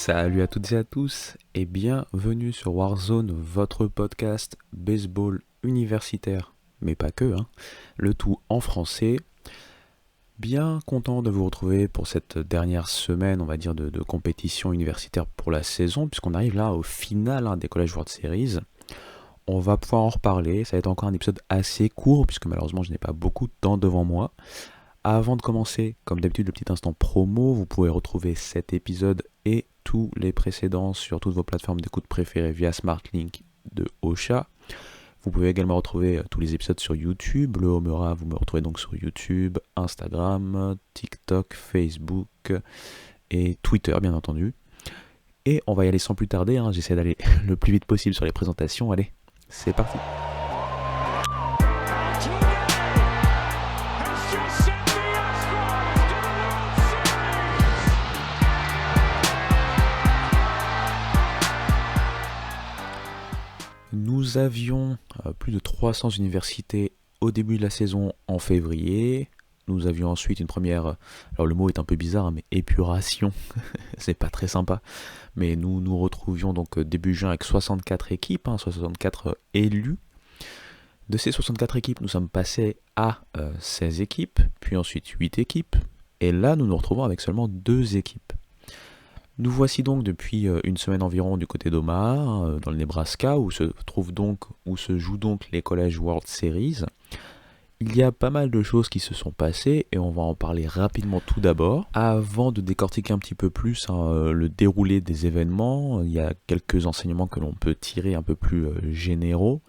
Salut à toutes et à tous et bienvenue sur Warzone, votre podcast baseball universitaire, mais pas que, le tout en français. Bien content de vous retrouver pour cette dernière semaine, on va dire, de compétition universitaire pour la saison, puisqu'on arrive là au final des College World Series. On va pouvoir en reparler, ça va être encore un épisode assez court, puisque malheureusement je n'ai pas beaucoup de temps devant moi. Avant de commencer, comme d'habitude, le petit instant promo, vous pouvez retrouver cet épisode et tous les précédents sur toutes vos plateformes d'écoute préférées via SmartLink de Ocha. Vous pouvez également retrouver tous les épisodes sur YouTube. Le Homera, vous me retrouvez donc sur YouTube, Instagram, TikTok, Facebook et Twitter, bien entendu. Et on va y aller sans plus tarder, j'essaie d'aller le plus vite possible sur les présentations. Allez, c'est parti. Nous avions plus de 300 universités au début de la saison en février. Nous avions ensuite une première, alors le mot est un peu bizarre, mais épuration, c'est pas très sympa. Mais nous nous retrouvions donc début juin avec 64 équipes, 64 élus. De ces 64 équipes, nous sommes passés à 16 équipes, puis ensuite 8 équipes. Et là, nous nous retrouvons avec seulement 2 équipes. Nous voici donc depuis une semaine environ du côté d'Omaha, dans le Nebraska, où se jouent donc les College World Series. Il y a pas mal de choses qui se sont passées et on va en parler rapidement tout d'abord. Avant de décortiquer un petit peu plus le déroulé des événements, il y a quelques enseignements que l'on peut tirer un peu plus généraux.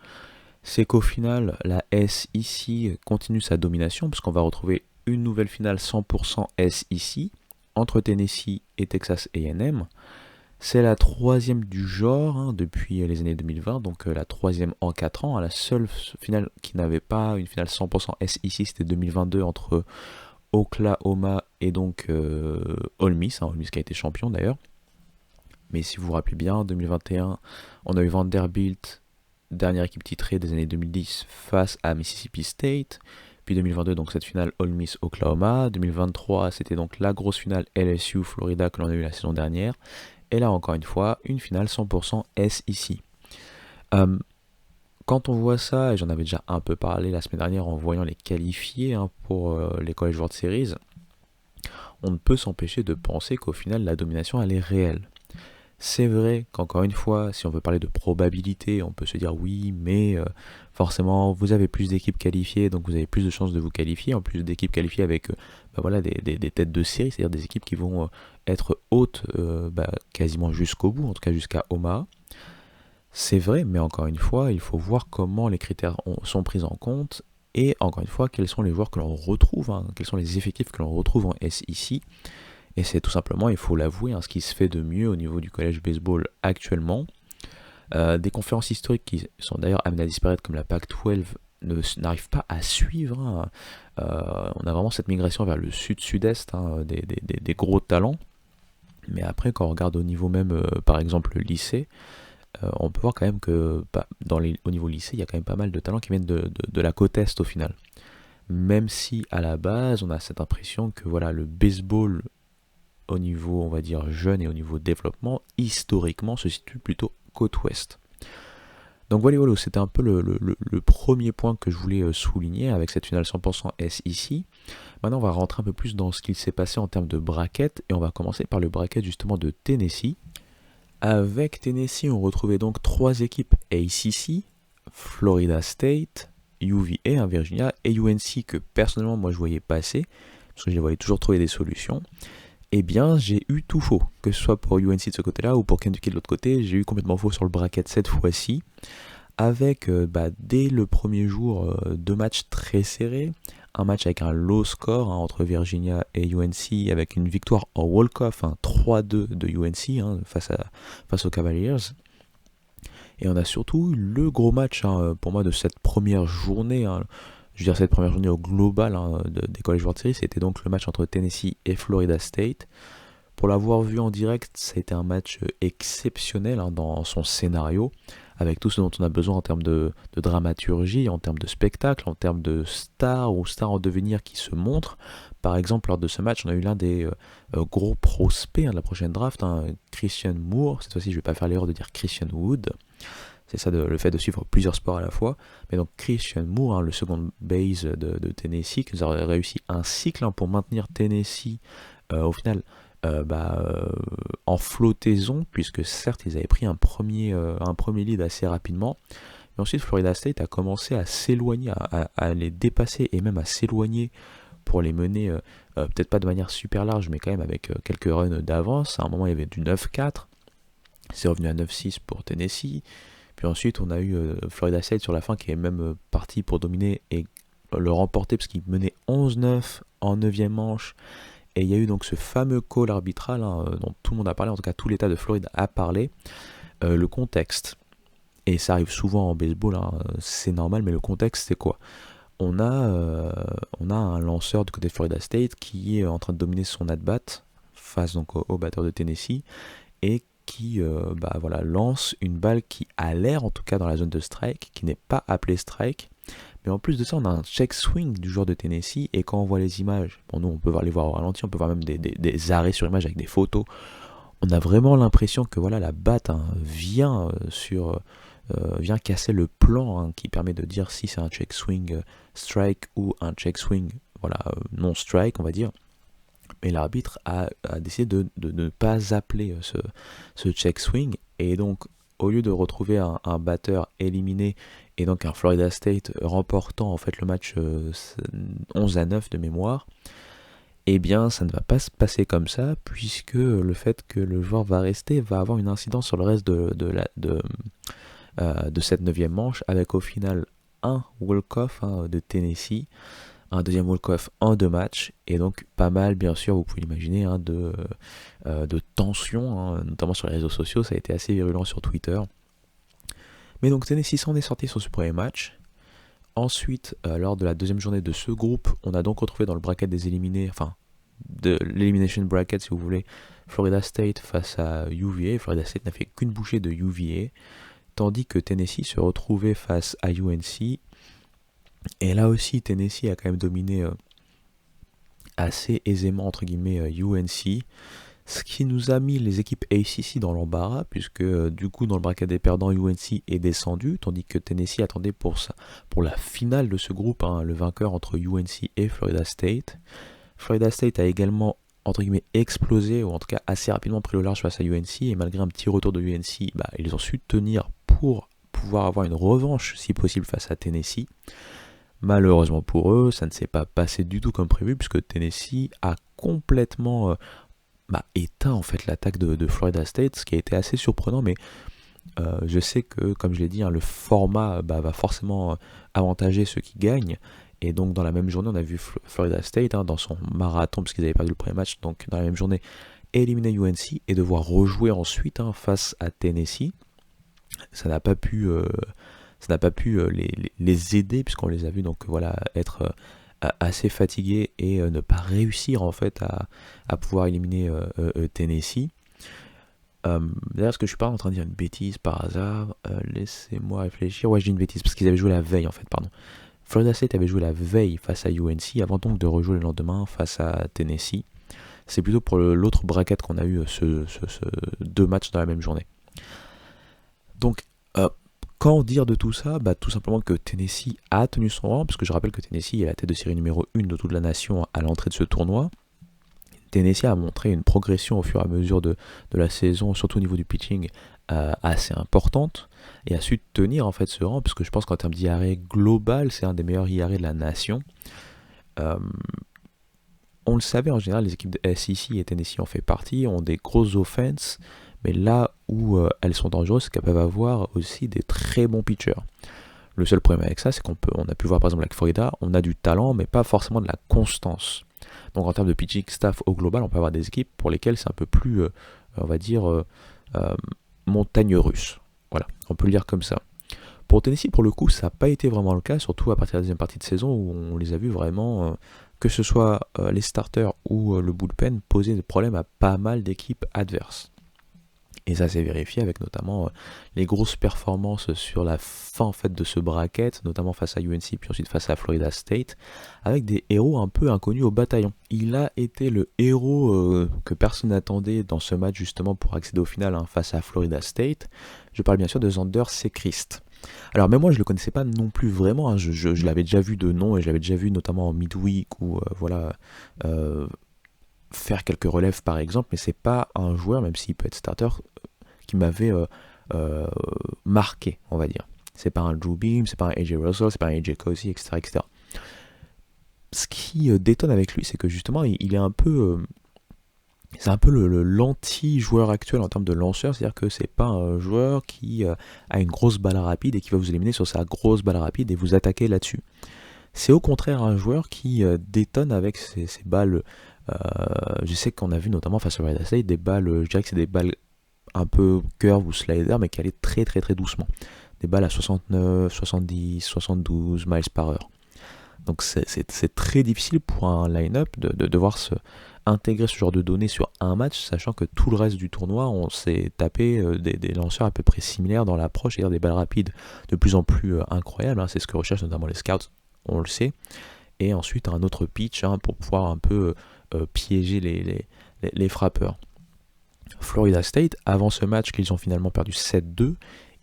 C'est qu'au final, la SEC continue sa domination, puisqu'on va retrouver une nouvelle finale 100% SEC, entre Tennessee et Texas A&M. C'est la troisième du genre depuis les années 2020, donc la troisième en 4 ans. La seule finale qui n'avait pas une finale 100% SEC, c'était 2022 entre Oklahoma et donc Ole Miss, Ole Miss qui a été champion d'ailleurs. Mais si vous vous rappelez bien, en 2021, on a eu Vanderbilt, dernière équipe titrée des années 2010, face à Mississippi State. Puis 2022, donc cette finale Ole Miss Oklahoma. 2023, c'était donc la grosse finale LSU Florida que l'on a eu la saison dernière. Et là, encore une fois, une finale 100% SEC. Quand on voit ça, et j'en avais déjà un peu parlé la semaine dernière en voyant les qualifiés pour les College World Series, on ne peut s'empêcher de penser qu'au final, la domination, elle est réelle. C'est vrai qu'encore une fois, si on veut parler de probabilité, on peut se dire oui, mais forcément, vous avez plus d'équipes qualifiées, donc vous avez plus de chances de vous qualifier, en plus d'équipes qualifiées avec des têtes de série, c'est-à-dire des équipes qui vont être hautes quasiment jusqu'au bout, en tout cas jusqu'à Omaha. C'est vrai, mais encore une fois, il faut voir comment les critères sont pris en compte, et encore une fois, quels sont les joueurs que l'on retrouve, quels sont les effectifs que l'on retrouve en SEC. Et c'est tout simplement, il faut l'avouer, ce qui se fait de mieux au niveau du college baseball actuellement. Des conférences historiques qui sont d'ailleurs amenées à disparaître comme la Pac-12 n'arrivent pas à suivre. On a vraiment cette migration vers le sud-sud-est des gros talents. Mais après, quand on regarde au niveau même, par exemple, le lycée, on peut voir quand même que au niveau lycée, il y a quand même pas mal de talents qui viennent de la côte est au final. Même si à la base, on a cette impression que le baseball au niveau, on va dire, jeune et au niveau développement, historiquement, se situe plutôt côte ouest. Donc voilà, c'était un peu le premier point que je voulais souligner avec cette finale 100% SEC. Maintenant, on va rentrer un peu plus dans ce qu'il s'est passé en termes de bracket, et on va commencer par le bracket justement de Tennessee. Avec Tennessee, on retrouvait donc 3 équipes ACC, Florida State, UVA, Virginia, et UNC que personnellement, moi, je voyais passer, parce que je les voyais toujours trouver des solutions. Eh bien, j'ai eu tout faux, que ce soit pour UNC de ce côté-là ou pour Kentucky de l'autre côté, j'ai eu complètement faux sur le bracket cette fois-ci, avec dès le premier jour 2 matchs très serrés, un match avec un low score entre Virginia et UNC, avec une victoire en walk-off, 3-2 de UNC face aux Cavaliers. Et on a surtout eu le gros match pour moi de cette première journée, je veux dire cette première journée au global des College World Series, c'était donc le match entre Tennessee et Florida State. Pour l'avoir vu en direct, ça a été un match exceptionnel dans son scénario, avec tout ce dont on a besoin en termes de dramaturgie, en termes de spectacle, en termes de stars ou stars en devenir qui se montrent. Par exemple, lors de ce match, on a eu l'un des gros prospects de la prochaine draft, Christian Moore. Cette fois-ci, je ne vais pas faire l'erreur de dire Christian Wood. C'est ça le fait de suivre plusieurs sports à la fois. Mais donc Christian Moore, le second base de Tennessee, qui nous a réussi un cycle pour maintenir Tennessee au final en flottaison, puisque certes ils avaient pris un premier lead assez rapidement. Mais ensuite Florida State a commencé à s'éloigner, à les dépasser et même à s'éloigner pour les mener, peut-être pas de manière super large, mais quand même avec quelques runs d'avance. À un moment il y avait du 9-4, c'est revenu à 9-6 pour Tennessee. Puis ensuite, on a eu Florida State sur la fin qui est même parti pour dominer et le remporter parce qu'il menait 11-9 en 9e manche. Et il y a eu donc ce fameux call arbitral dont tout le monde a parlé, en tout cas tout l'État de Floride a parlé. Le contexte, et ça arrive souvent en baseball, c'est normal, mais le contexte c'est quoi ? On a un lanceur du côté de Florida State qui est en train de dominer son at-bat face donc au batteur de Tennessee et qui lance une balle qui a l'air en tout cas dans la zone de strike, qui n'est pas appelée strike, mais en plus de ça on a un check swing du joueur de Tennessee, et quand on voit les images, bon nous on peut les voir au ralenti, on peut voir même des arrêts sur image avec des photos, on a vraiment l'impression que la batte vient casser le plan qui permet de dire si c'est un check swing strike ou un check swing non strike on va dire. Mais l'arbitre a décidé de ne pas appeler ce check swing, et donc au lieu de retrouver un batteur éliminé et donc un Florida State remportant en fait le match 11-9 de mémoire, eh bien ça ne va pas se passer comme ça, puisque le fait que le joueur va rester va avoir une incidence sur le reste de cette 9e manche, avec au final un walk-off de Tennessee, un deuxième walk-off en 2 matchs, et donc pas mal, bien sûr, vous pouvez l'imaginer, de tension, notamment sur les réseaux sociaux. Ça a été assez virulent sur Twitter. Mais donc Tennessee s'en est sorti sur ce premier match. Ensuite, lors de la deuxième journée de ce groupe, on a donc retrouvé dans le bracket des éliminés, enfin de l'elimination bracket si vous voulez, Florida State face à UVA. Florida State n'a fait qu'une bouchée de UVA, tandis que Tennessee se retrouvait face à UNC. Et là aussi, Tennessee a quand même dominé assez aisément, entre guillemets, UNC, ce qui nous a mis les équipes ACC dans l'embarras, puisque du coup, dans le bracket des perdants, UNC est descendu, tandis que Tennessee attendait pour la finale de ce groupe, le vainqueur entre UNC et Florida State. Florida State a également, entre guillemets, explosé, ou en tout cas assez rapidement pris le large face à UNC, et malgré un petit retour de UNC, ils ont su tenir pour pouvoir avoir une revanche, si possible, face à Tennessee. Malheureusement pour eux, ça ne s'est pas passé du tout comme prévu, puisque Tennessee a complètement éteint en fait l'attaque de Florida State, ce qui a été assez surprenant, mais je sais que, comme je l'ai dit, le format va forcément avantager ceux qui gagnent, et donc dans la même journée, on a vu Florida State dans son marathon, parce qu'ils avaient perdu le premier match, donc dans la même journée, éliminer UNC et devoir rejouer ensuite face à Tennessee. Ça n'a pas pu les aider, puisqu'on les a vus être assez fatigués et ne pas réussir en fait à pouvoir éliminer Tennessee. D'ailleurs, est-ce que je suis pas en train de dire une bêtise par hasard? Laissez-moi réfléchir. Ouais, je dis une bêtise parce qu'ils avaient joué la veille en fait, pardon. Florida State avait joué la veille face à UNC avant donc de rejouer le lendemain face à Tennessee. C'est plutôt pour l'autre bracket qu'on a eu ce 2 matchs dans la même journée. Donc, quand dire de tout ça? Tout simplement que Tennessee a tenu son rang, parce que je rappelle que Tennessee est la tête de série numéro 1 de toute la nation à l'entrée de ce tournoi. Tennessee a montré une progression au fur et à mesure de la saison, surtout au niveau du pitching, assez importante, et a su tenir en fait ce rang, parce que je pense qu'en termes d'IRA global, c'est un des meilleurs IRA de la nation. On le savait, en général, les équipes de SEC et Tennessee en fait partie, ont des grosses offenses, mais là où elles sont dangereuses, c'est qu'elles peuvent avoir aussi des très bons pitchers. Le seul problème avec ça, c'est qu'on a pu voir par exemple avec Florida, on a du talent, mais pas forcément de la constance. Donc en termes de pitching staff au global, on peut avoir des équipes pour lesquelles c'est un peu plus, on va dire, montagne russe. Voilà, on peut le dire comme ça. Pour Tennessee, pour le coup, ça n'a pas été vraiment le cas, surtout à partir de la deuxième partie de saison où on les a vus vraiment, que ce soit les starters ou le bullpen, poser des problèmes à pas mal d'équipes adverses. Et ça s'est vérifié avec notamment les grosses performances sur la fin en fait de ce bracket, notamment face à UNC puis ensuite face à Florida State, avec des héros un peu inconnus au bataillon. Il a été le héros que personne n'attendait dans ce match justement pour accéder au final face à Florida State. Je parle bien sûr de Xander Sechrist. Alors même moi je le connaissais pas non plus vraiment, hein. Je l'avais déjà vu de nom et je l'avais déjà vu notamment en midweek ou faire quelques relèves par exemple, mais c'est pas un joueur, même s'il peut être starter, qui m'avait marqué, on va dire. C'est pas un Drew Beam, c'est pas un AJ Russell, c'est pas un AJ Cossey, etc., etc. Ce qui détonne avec lui, c'est que justement, il est un peu... c'est un peu l'anti-joueur actuel en termes de lanceur, c'est-à-dire que c'est pas un joueur qui a une grosse balle rapide et qui va vous éliminer sur sa grosse balle rapide et vous attaquer là-dessus. C'est au contraire un joueur qui détonne avec ses balles. Je sais qu'on a vu notamment face à Florida State des balles, je dirais que c'est des balles un peu curve ou slider, mais qui allaient très très très doucement. Des balles à 69, 70, 72 miles par heure. Donc c'est très difficile pour un line-up de devoir intégrer ce genre de données sur un match, sachant que tout le reste du tournoi, on s'est tapé des lanceurs à peu près similaires dans l'approche, c'est-à-dire des balles rapides de plus en plus incroyables, hein. C'est ce que recherchent notamment les scouts, on le sait. Et ensuite un autre pitch pour pouvoir un peu piéger les frappeurs. Florida State, avant ce match qu'ils ont finalement perdu 7-2,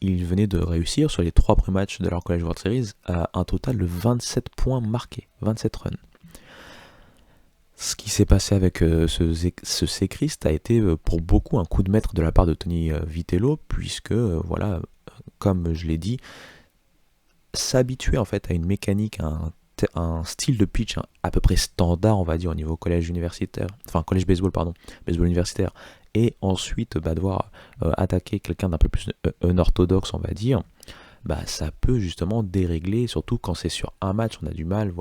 ils venaient de réussir sur les 3 premiers matchs de leur College World Series à un total de 27 points marqués, 27 runs. Ce qui s'est passé avec ce Sechrist a été pour beaucoup un coup de maître de la part de Tony Vitello, puisque, comme je l'ai dit, s'habituer en fait à une mécanique, à un style de pitch à peu près standard, on va dire, au niveau collège universitaire, enfin collège baseball, baseball universitaire, et ensuite devoir attaquer quelqu'un d'un peu plus unorthodoxe, on va dire, ça peut justement dérégler, surtout quand c'est sur un match, on a du mal,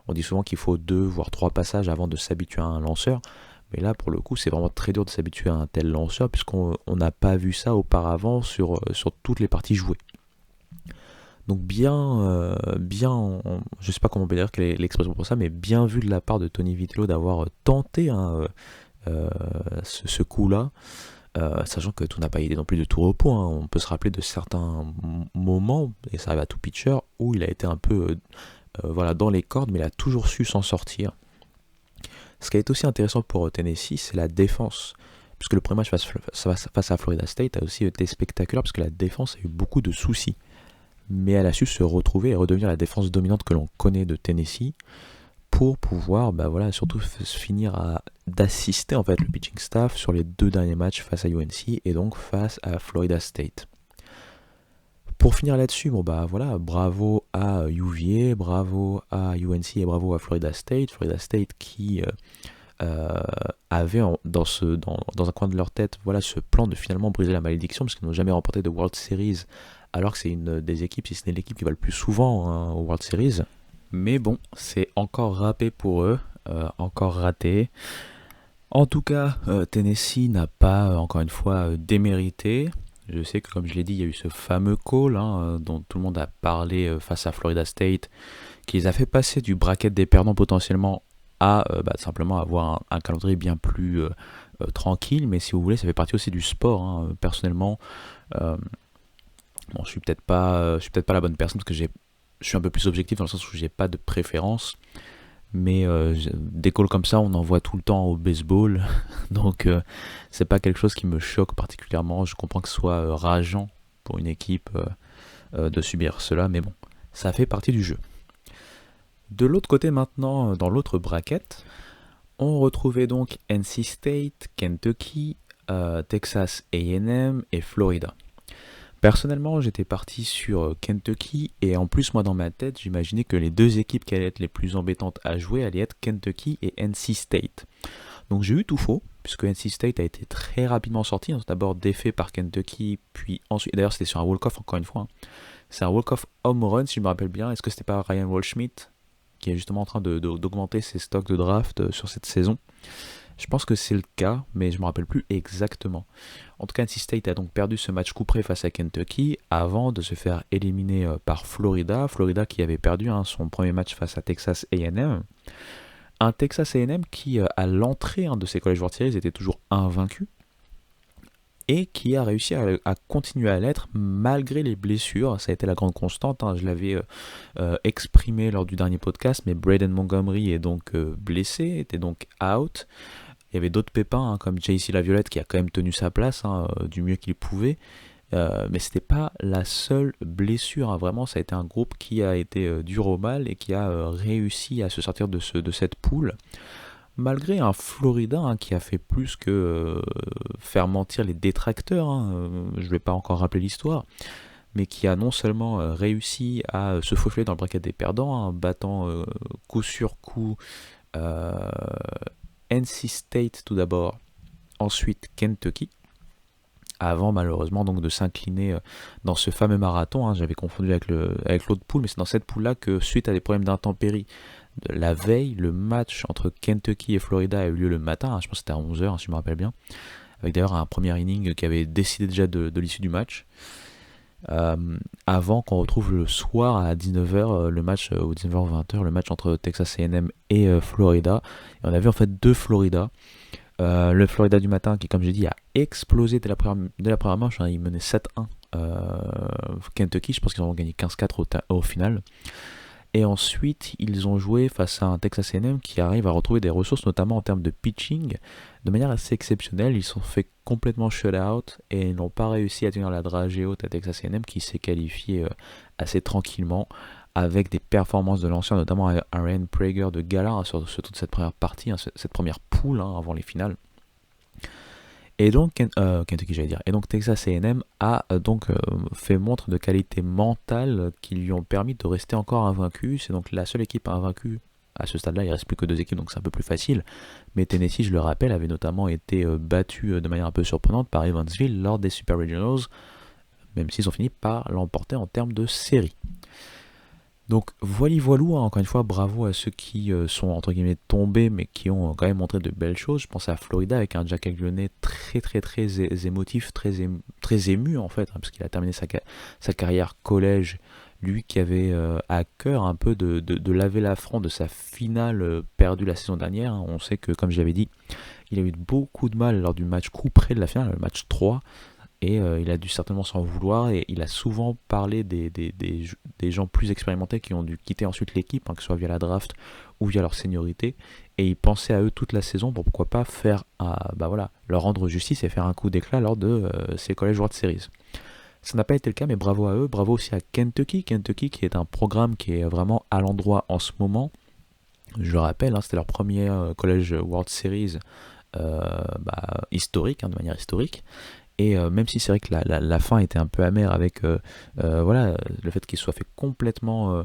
on dit souvent qu'il faut 2 voire 3 passages avant de s'habituer à un lanceur, mais là pour le coup c'est vraiment très dur de s'habituer à un tel lanceur, puisqu'on n'a pas vu ça auparavant sur toutes les parties jouées. Donc je sais pas comment on peut dire quelle est l'expression pour ça, mais bien vu de la part de Tony Vitello d'avoir tenté ce coup-là, sachant que tout n'a pas été non plus de tout repos, hein. On peut se rappeler de certains moments, et ça arrive à tout pitcher, où il a été un peu dans les cordes, mais il a toujours su s'en sortir. Ce qui est aussi intéressant pour Tennessee, c'est la défense. Puisque le premier match face à Florida State a aussi été spectaculaire, parce que la défense a eu beaucoup de soucis. Mais elle a su se retrouver et redevenir la défense dominante que l'on connaît de Tennessee pour pouvoir surtout finir d'assister en fait le pitching staff sur les 2 derniers matchs face à UNC et donc face à Florida State. Pour finir là-dessus, bravo à UVA, bravo à UNC et bravo à Florida State. Florida State qui avait dans un coin de leur tête ce plan de finalement briser la malédiction, parce qu'ils n'ont jamais remporté de World Series, alors que c'est une des équipes, si ce n'est l'équipe qui va le plus souvent aux World Series. Mais bon, c'est encore râpé pour eux, encore raté. En tout cas, Tennessee n'a pas, encore une fois, démérité. Je sais que, comme je l'ai dit, il y a eu ce fameux call dont tout le monde a parlé face à Florida State, qui les a fait passer du bracket des perdants potentiellement à simplement avoir un calendrier bien plus tranquille. Mais si vous voulez, ça fait partie aussi du sport. Personnellement, je suis peut-être pas la bonne personne, parce que je suis un peu plus objectif dans le sens où j'ai pas de préférence. Mais des calls comme ça, on en voit tout le temps au baseball. Donc c'est pas quelque chose qui me choque particulièrement. Je comprends que ce soit rageant pour une équipe de subir cela, mais bon, ça fait partie du jeu. De l'autre côté maintenant, dans l'autre bracket, on retrouvait donc NC State, Kentucky, Texas A&M et Florida. Personnellement, j'étais parti sur Kentucky, et en plus, moi dans ma tête, j'imaginais que les 2 équipes qui allaient être les plus embêtantes à jouer allaient être Kentucky et NC State. Donc j'ai eu tout faux, puisque NC State a été très rapidement sorti, d'abord défait par Kentucky, puis ensuite, d'ailleurs c'était sur un walk-off encore une fois, c'est un walk-off home run si je me rappelle bien. Est-ce que c'était pas Ryan Waldschmidt qui est justement en train d'augmenter ses stocks de draft sur cette saison? Je pense que c'est le cas, mais je ne me rappelle plus exactement. En tout cas, NC State a donc perdu ce match couperé face à Kentucky avant de se faire éliminer par Florida. Florida qui avait perdu son premier match face à Texas A&M. Un Texas A&M qui, à l'entrée de ses College World Series, était toujours invaincu. et qui a réussi à continuer à l'être malgré les blessures. Ça a été la grande constante, hein. Je l'avais exprimé lors du dernier podcast, mais Braden Montgomery est donc blessé, était donc out. Il y avait d'autres pépins, hein, comme JC Laviolette qui a quand même tenu sa place, hein, du mieux qu'il pouvait. Mais c'était pas la seule blessure, hein. Vraiment ça a été un groupe qui a été dur au mal et qui a réussi à se sortir de cette poule malgré un Florida, hein, qui a fait plus que faire mentir les détracteurs, hein. Je ne vais pas encore rappeler l'histoire, mais qui a non seulement réussi à se faufiler dans le bracket des perdants, hein, battant coup sur coup euh, NC State tout d'abord, ensuite Kentucky, avant malheureusement donc de s'incliner dans ce fameux marathon, hein. J'avais confondu avec l'autre poule, mais c'est dans cette poule là que, suite à des problèmes d'intempéries de la veille, le match entre Kentucky et Florida a eu lieu le matin, hein. Je pense que c'était à 11h, si je me rappelle bien, avec d'ailleurs un premier inning qui avait décidé déjà de l'issue du match, avant qu'on retrouve le soir à 19h le match, ou 19h ou 20h, le match entre Texas A&M et Florida. Et on avait en fait deux Florida. Le Florida du matin qui, comme j'ai dit, a explosé dès la première manche, hein. Il menait 7-1 Kentucky, je pense qu'ils ont gagné 15-4 au final. Et ensuite, ils ont joué face à un Texas A&M qui arrive à retrouver des ressources, notamment en termes de pitching, de manière assez exceptionnelle. Ils se sont fait complètement shut out et ils n'ont pas réussi à tenir la dragée haute à Texas A&M, qui s'est qualifié assez tranquillement avec des performances de l'ancien, notamment Aaron Prager de gala, hein, sur toute cette première partie, hein, cette première poule, hein, avant les finales. Et donc, Kentucky, j'allais dire. Et donc, Texas A&M a donc fait montre de qualité mentale qui lui ont permis de rester encore invaincu. C'est donc la seule équipe invaincue. À ce stade-là, il ne reste plus que deux équipes, donc c'est un peu plus facile. Mais Tennessee, je le rappelle, avait notamment été battu de manière un peu surprenante par Evansville lors des Super Regionals, même s'ils ont fini par l'emporter en termes de série. Donc voilou, hein, encore une fois, bravo à ceux qui sont entre guillemets tombés, mais qui ont quand même montré de belles choses. Je pense à Florida avec un Jack Aglionnet très émotif, très ému en fait, hein, parce qu'il a terminé sa carrière collège, lui qui avait à cœur un peu de laver l'affront de sa finale perdue la saison dernière, hein. On sait que, comme j'avais dit, il a eu beaucoup de mal lors du match coup près de la finale, le match 3. Et il a dû certainement s'en vouloir, et il a souvent parlé des gens plus expérimentés qui ont dû quitter ensuite l'équipe, hein, que ce soit via la draft ou via leur seniorité, et il pensait à eux toute la saison pour pourquoi pas faire leur rendre justice et faire un coup d'éclat lors de ces College World Series. Ça n'a pas été le cas, mais bravo à eux, bravo aussi à Kentucky qui est un programme qui est vraiment à l'endroit en ce moment. Je le rappelle, hein, c'était leur premier College World Series historique, hein, de manière historique. Et même si c'est vrai que la fin était un peu amère avec le fait qu'il soit fait complètement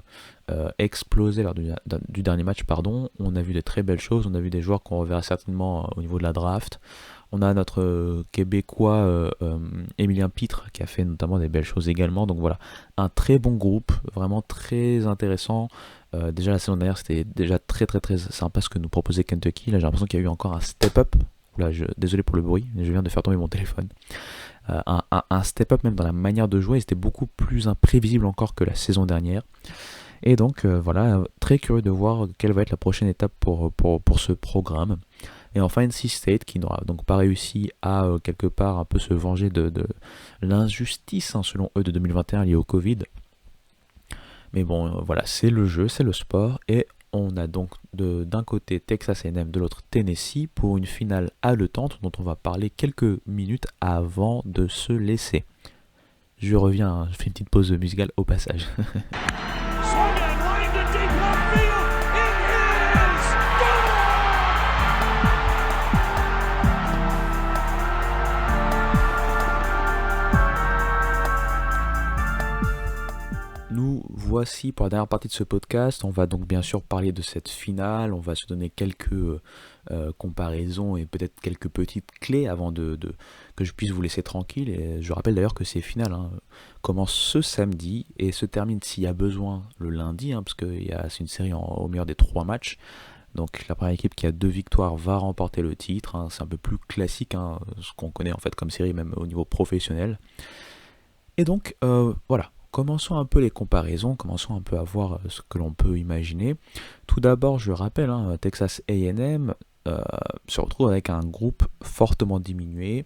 exploser lors du dernier match, on a vu de très belles choses, on a vu des joueurs qu'on reverra certainement au niveau de la draft. On a notre Québécois Émilien Pitre qui a fait notamment des belles choses également. Donc voilà, un très bon groupe, vraiment très intéressant. Déjà la saison dernière, c'était déjà très sympa ce que nous proposait Kentucky. Là j'ai l'impression qu'il y a eu encore un step-up. Là, désolé pour le bruit, je viens de faire tomber mon téléphone. Un step-up même dans la manière de jouer, c'était beaucoup plus imprévisible encore que la saison dernière. Et donc voilà, très curieux de voir quelle va être la prochaine étape pour ce programme. Et enfin NC State qui n'aura donc pas réussi à quelque part un peu se venger de l'injustice, hein, selon eux, de 2021 liée au Covid. Mais bon, voilà, c'est le jeu, c'est le sport, et on a donc d'un côté Texas A&M, de l'autre Tennessee, pour une finale haletante dont on va parler quelques minutes avant de se laisser. Je reviens, hein, je fais une petite pause musicale au passage. Nous voici pour la dernière partie de ce podcast. On va donc bien sûr parler de cette finale, on va se donner quelques comparaisons et peut-être quelques petites clés avant que je puisse vous laisser tranquille. Et je rappelle d'ailleurs que ces finales commencent ce samedi et se terminent s'il y a besoin le lundi, hein, parce que c'est une série au meilleur des 3 matchs. Donc la première équipe qui a 2 victoires va remporter le titre, hein. C'est un peu plus classique, hein, ce qu'on connaît en fait comme série même au niveau professionnel. Et donc voilà. Commençons un peu les comparaisons, commençons un peu à voir ce que l'on peut imaginer. Tout d'abord, je rappelle, Texas A&M se retrouve avec un groupe fortement diminué.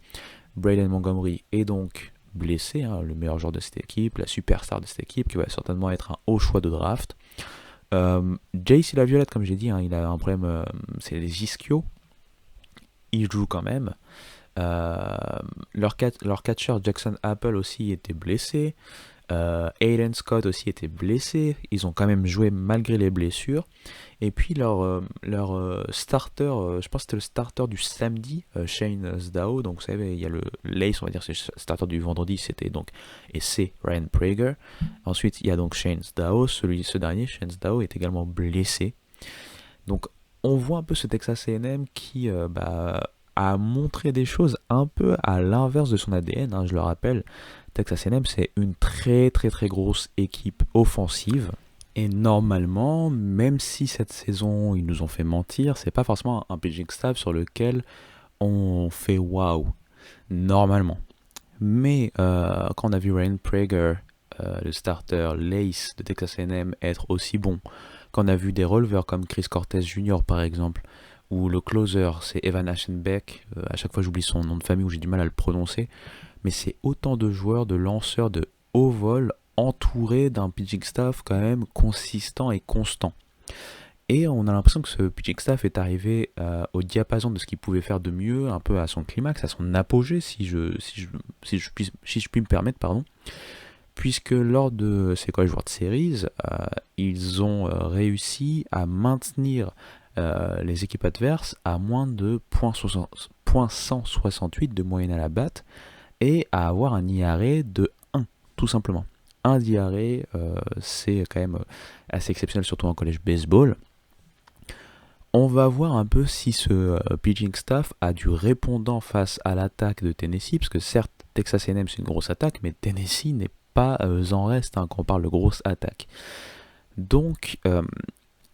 Braden Montgomery est donc blessé, hein, le meilleur joueur de cette équipe, la superstar de cette équipe, qui va certainement être un haut choix de draft. J.C. Laviolette, comme j'ai dit, hein, il a un problème, c'est les ischios. Il joue quand même. Leur catcher Jackson Apple aussi était blessé. Aiden Scott aussi était blessé. Ils ont quand même joué malgré les blessures. Et puis leur starter, je pense que c'était le starter du samedi, Shane Zdao. Donc vous savez, il y a le Lace, on va dire, c'est le starter du vendredi, c'était donc, et c'est Ryan Prager. Ensuite, il y a donc Shane Zdao. Ce dernier, Shane Zdao, est également blessé. Donc on voit un peu ce Texas A&M qui a montré des choses un peu à l'inverse de son ADN, hein, je le rappelle. Texas A&M, c'est une très très très grosse équipe offensive. Et normalement, même si cette saison ils nous ont fait mentir, c'est pas forcément un pitching staff sur lequel on fait waouh, normalement. Mais quand on a vu Ryan Prager, le starter Lace de Texas A&M, être aussi bon, quand on a vu des releveurs comme Chris Cortez Jr. par exemple, ou le closer c'est Evan Aschenbeck, à chaque fois j'oublie son nom de famille ou j'ai du mal à le prononcer, mais c'est autant de joueurs, de lanceurs de haut vol entourés d'un pitching staff quand même consistant et constant. Et on a l'impression que ce pitching staff est arrivé au diapason de ce qu'il pouvait faire de mieux, un peu à son climax, à son apogée, si je puis me permettre, pardon. Puisque lors de ces college World Series, ils ont réussi à maintenir les équipes adverses à moins de 0.168 de moyenne à la batte et à avoir un IRA de 1, tout simplement. Un IRA, c'est quand même assez exceptionnel, surtout en college baseball. On va voir un peu si ce pitching staff a du répondant face à l'attaque de Tennessee, parce que certes, Texas A&M c'est une grosse attaque, mais Tennessee n'est pas en reste quand on parle de grosse attaque. Donc,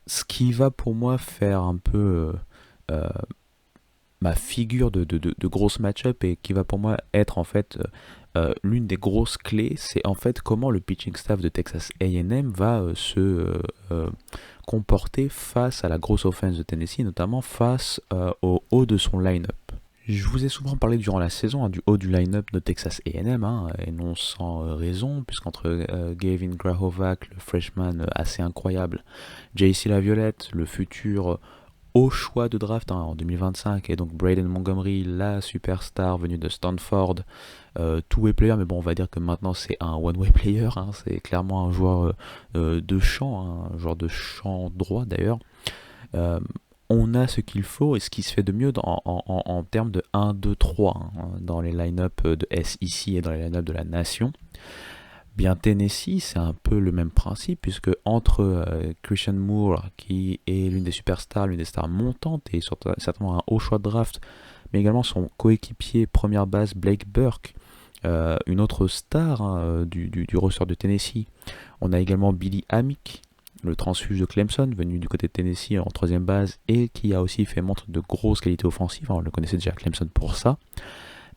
ce qui va pour moi faire un peu ma figure de grosse match-up et qui va pour moi être en fait l'une des grosses clés, c'est en fait comment le pitching staff de Texas A&M va se comporter face à la grosse offense de Tennessee, notamment face au haut de son line-up. Je vous ai souvent parlé durant la saison du haut du line-up de Texas A&M, et non sans raison, puisqu'entre Gavin Grahovac, le freshman assez incroyable, J.C. Laviolette, le futur haut choix de draft en 2025, et donc Braden Montgomery, la superstar venue de Stanford, two-way player, mais bon, on va dire que maintenant c'est un one-way player, c'est clairement un joueur de champ, un joueur de champ droit d'ailleurs. On a ce qu'il faut et ce qui se fait de mieux en termes de 1, 2, 3 dans les line-up de SEC et dans les line-up de la nation. Bien, Tennessee, c'est un peu le même principe, puisque entre Christian Moore, qui est l'une des superstars, l'une des stars montantes, et certainement un haut choix de draft, mais également son coéquipier première base Blake Burke, une autre star du roster de Tennessee. On a également Billy Amick, le transfuge de Clemson, venu du côté de Tennessee en troisième base, et qui a aussi fait montre de grosses qualités offensives. On le connaissait déjà Clemson pour ça.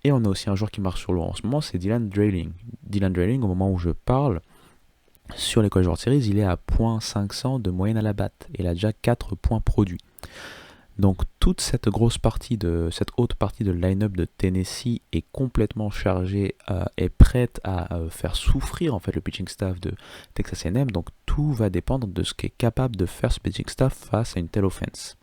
Et on a aussi un joueur qui marche sur l'eau en ce moment, c'est Dylan Drayling. Dylan Drayling, au moment où je parle, sur les college World Series, il est à .500 de moyenne à la batte. Et il a déjà 4 points produits. Donc toute cette grosse partie cette haute partie de line-up de Tennessee est complètement chargée et prête à faire souffrir en fait le pitching staff de Texas A&M. Donc tout va dépendre de ce qu'est capable de faire ce pitching staff face à une telle offense.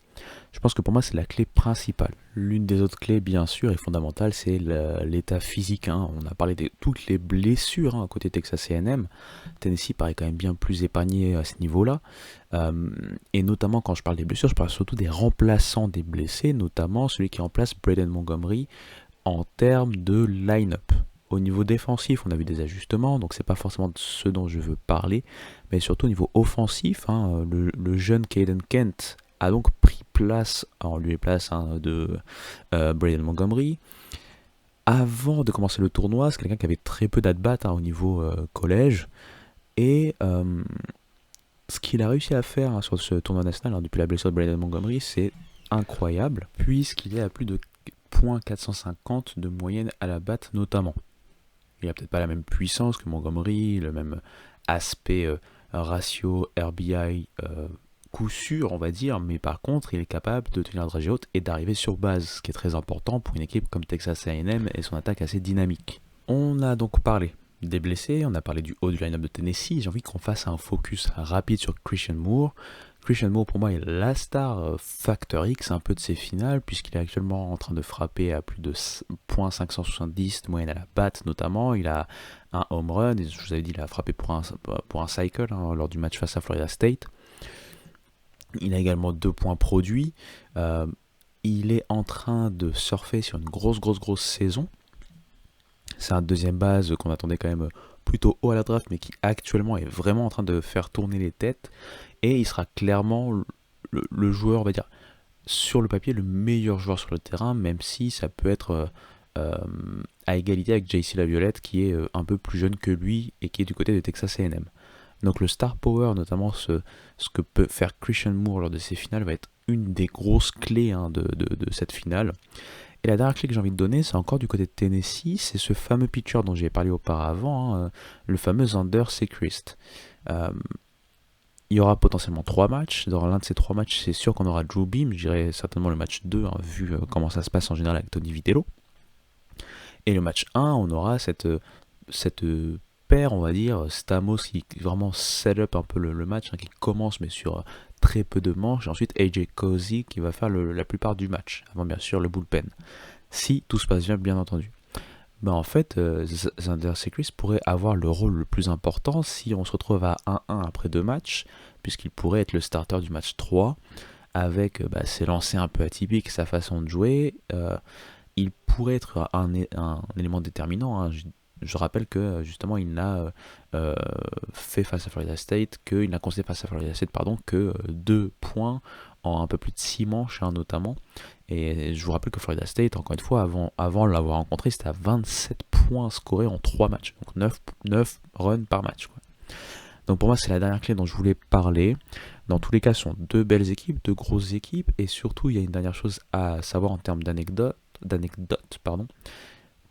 Je pense que pour moi c'est la clé principale. L'une des autres clés bien sûr et fondamentale, c'est l'état physique. On a parlé de toutes les blessures à côté Texas A&M. Tennessee paraît quand même bien plus épargné à ce niveau-là. Et notamment quand je parle des blessures, je parle surtout des remplaçants des blessés, notamment celui qui remplace Braden Montgomery en termes de line-up. Au niveau défensif, on a vu des ajustements, donc c'est pas forcément de ce dont je veux parler, mais surtout au niveau offensif, le jeune Caden Kent a donc pris place en lieu et place de Braden Montgomery. Avant de commencer le tournoi, c'est quelqu'un qui avait très peu d'at-bat au niveau collège, et ce qu'il a réussi à faire sur ce tournoi national depuis la blessure de Braden Montgomery, c'est incroyable, puisqu'il est à plus de .450 de moyenne à la batte notamment. Il n'a peut-être pas la même puissance que Montgomery, le même aspect ratio RBI coup sûr, on va dire, mais par contre, il est capable de tenir la dragée haute et d'arriver sur base, ce qui est très important pour une équipe comme Texas A&M et son attaque assez dynamique. On a donc parlé des blessés, on a parlé du haut du line-up de Tennessee. J'ai envie qu'on fasse un focus rapide sur Christian Moore. Christian Moore, pour moi, est la star factor X un peu de ces finales, puisqu'il est actuellement en train de frapper à plus de .570 de moyenne à la batte, notamment. Il a un home run, et je vous avais dit, il a frappé pour un cycle lors du match face à Florida State. Il a également 2 points produits. Il est en train de surfer sur une grosse saison. C'est un deuxième base qu'on attendait quand même plutôt haut à la draft, mais qui actuellement est vraiment en train de faire tourner les têtes. Et il sera clairement le joueur, on va dire, sur le papier, le meilleur joueur sur le terrain, même si ça peut être à égalité avec JC Laviolette, qui est un peu plus jeune que lui et qui est du côté de Texas A&M. Donc le star power, notamment ce que peut faire Christian Moore lors de ces finales, va être une des grosses clés de cette finale. Et la dernière clé que j'ai envie de donner, c'est encore du côté de Tennessee, c'est ce fameux pitcher dont j'ai parlé auparavant, le fameux Xander Sechrist. Il y aura potentiellement 3 matchs. Dans l'un de ces 3 matchs, c'est sûr qu'on aura Drew Beam, je dirais certainement le match 2, vu comment ça se passe en général avec Tony Vitello. Et le match 1, on aura cette paire, on va dire, Stamos qui vraiment set up un peu le match, qui commence mais sur très peu de manches, et ensuite AJ Cozy qui va faire la plupart du match, avant bien sûr le bullpen. Si tout se passe bien entendu. Ben en fait, Xander Sechrist pourrait avoir le rôle le plus important si on se retrouve à 1-1 après 2 matchs, puisqu'il pourrait être le starter du match 3, avec ses lancers un peu atypiques, sa façon de jouer. Il pourrait être un élément déterminant. Je rappelle que justement il n'a fait face à Florida State, qu'il n'a concédé face à Florida State que 2 points en un peu plus de 6 manches notamment. Et je vous rappelle que Florida State, encore une fois, avant de l'avoir rencontré, c'était à 27 points scorés en 3 matchs. Donc 9 runs par match, quoi. Donc pour moi, c'est la dernière clé dont je voulais parler. Dans tous les cas, ce sont 2 belles équipes, 2 grosses équipes. Et surtout, il y a une dernière chose à savoir en termes d'anecdote.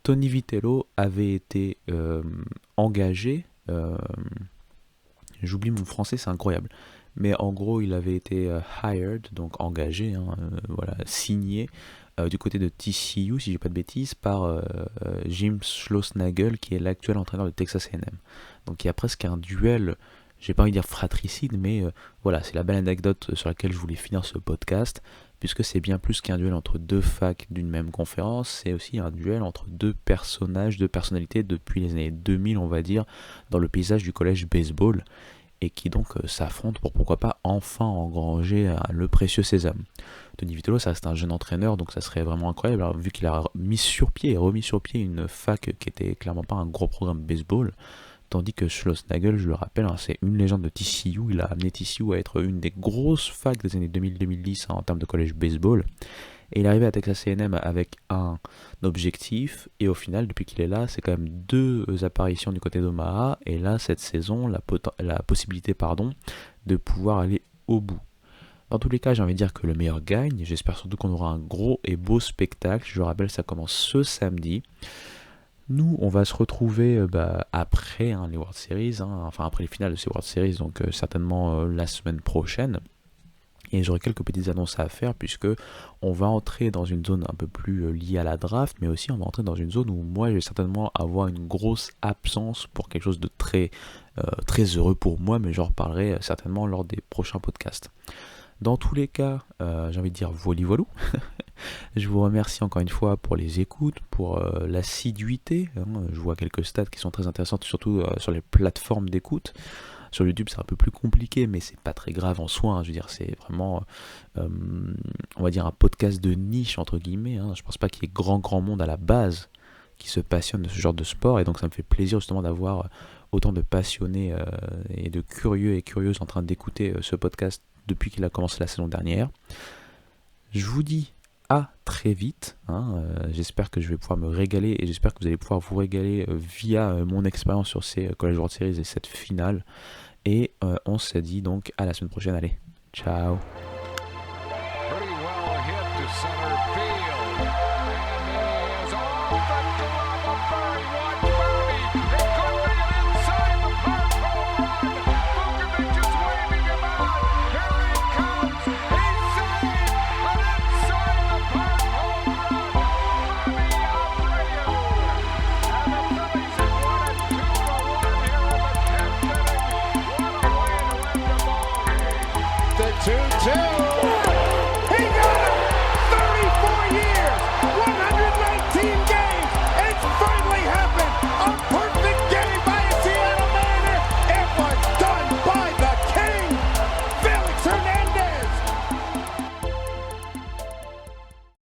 Tony Vitello avait été engagé, j'oublie mon français, c'est incroyable, mais en gros il avait été hired, donc engagé, signé du côté de TCU, si j'ai pas de bêtises, par Jim Schlossnagle, qui est l'actuel entraîneur de Texas A&M. Donc il y a presque un duel, j'ai pas envie de dire fratricide, mais voilà, c'est la belle anecdote sur laquelle je voulais finir ce podcast, puisque c'est bien plus qu'un duel entre 2 facs d'une même conférence, c'est aussi un duel entre 2 personnages, 2 personnalités depuis les années 2000, on va dire, dans le paysage du collège baseball, et qui donc s'affrontent pour pourquoi pas enfin engranger le précieux sésame. Tony Vitello, ça reste un jeune entraîneur, donc ça serait vraiment incroyable, alors, vu qu'il a remis sur pied une fac qui était clairement pas un gros programme baseball, tandis que Schlossnagle, je le rappelle, c'est une légende de TCU, il a amené TCU à être une des grosses facs des années 2000-2010 en termes de collège baseball, et il est arrivé à Texas A&M avec un objectif, et au final, depuis qu'il est là, c'est quand même 2 apparitions du côté d'Omaha, et là, cette saison, la possibilité de pouvoir aller au bout. Dans tous les cas, j'ai envie de dire que le meilleur gagne, j'espère surtout qu'on aura un gros et beau spectacle, je le rappelle, ça commence ce samedi. Nous, on va se retrouver après les World Series, après les finales de ces World Series, donc certainement la semaine prochaine. Et j'aurai quelques petites annonces à faire, puisque on va entrer dans une zone un peu plus liée à la draft, mais aussi on va entrer dans une zone où moi je vais certainement avoir une grosse absence pour quelque chose de très heureux pour moi, mais j'en reparlerai certainement lors des prochains podcasts. Dans tous les cas, j'ai envie de dire voilou. Je vous remercie encore une fois pour les écoutes, pour l'assiduité. Je vois quelques stats qui sont très intéressantes, surtout sur les plateformes d'écoute. Sur YouTube, c'est un peu plus compliqué, mais c'est pas très grave en soi. Je veux dire, c'est vraiment, on va dire, un podcast de niche, entre guillemets. Je pense pas qu'il y ait grand monde à la base qui se passionne de ce genre de sport, et donc ça me fait plaisir justement d'avoir autant de passionnés et de curieux et curieuses en train d'écouter ce podcast depuis qu'il a commencé la saison dernière. Je vous dis à très vite, j'espère que je vais pouvoir me régaler, et j'espère que vous allez pouvoir vous régaler via mon expérience sur ces College World Series et cette finale, et on se dit donc à la semaine prochaine. Allez, ciao.